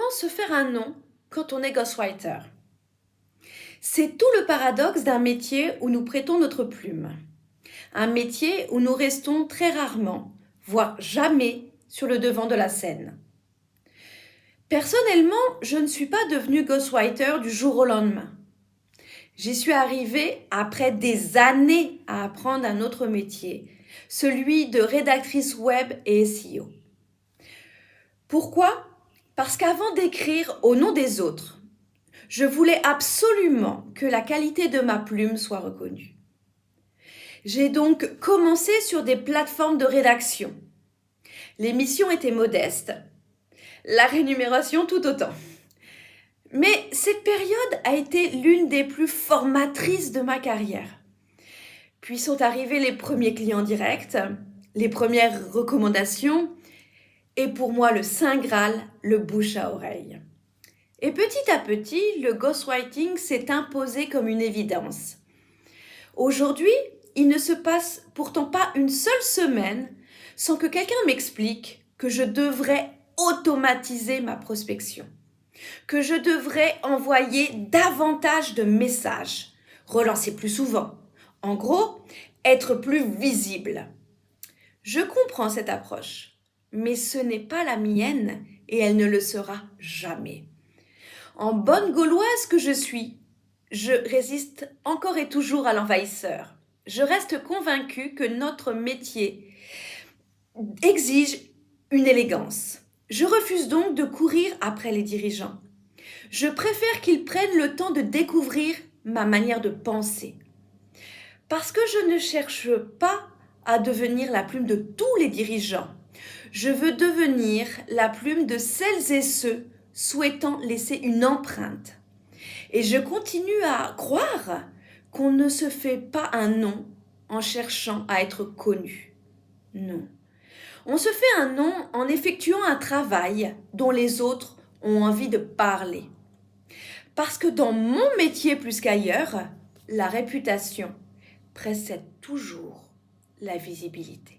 Comment se faire un nom quand on est ghostwriter? C'est tout le paradoxe d'un métier où nous prêtons notre plume. Un métier où nous restons très rarement, voire jamais, sur le devant de la scène. Personnellement, je ne suis pas devenue ghostwriter du jour au lendemain. J'y suis arrivée après des années à apprendre un autre métier, celui de rédactrice web et SEO. Pourquoi? Parce qu'avant d'écrire au nom des autres, je voulais absolument que la qualité de ma plume soit reconnue. J'ai donc commencé sur des plateformes de rédaction. Les missions étaient modestes, la rémunération tout autant. Mais cette période a été l'une des plus formatrices de ma carrière. Puis sont arrivés les premiers clients directs, les premières recommandations, et pour moi le saint Graal, le bouche à oreille. Et petit à petit, le ghostwriting s'est imposé comme une évidence. Aujourd'hui, il ne se passe pourtant pas une seule semaine sans que quelqu'un m'explique que je devrais automatiser ma prospection, que je devrais envoyer davantage de messages, relancer plus souvent. En gros, être plus visible. Je comprends cette approche, mais ce n'est pas la mienne et elle ne le sera jamais. En bonne gauloise que je suis, je résiste encore et toujours à l'envahisseur. Je reste convaincue que notre métier exige une élégance. Je refuse donc de courir après les dirigeants. Je préfère qu'ils prennent le temps de découvrir ma manière de penser. Parce que je ne cherche pas à devenir la plume de tous les dirigeants. Je veux devenir la plume de celles et ceux souhaitant laisser une empreinte. Et je continue à croire qu'on ne se fait pas un nom en cherchant à être connu. Non. On se fait un nom en effectuant un travail dont les autres ont envie de parler. Parce que dans mon métier plus qu'ailleurs, la réputation précède toujours la visibilité.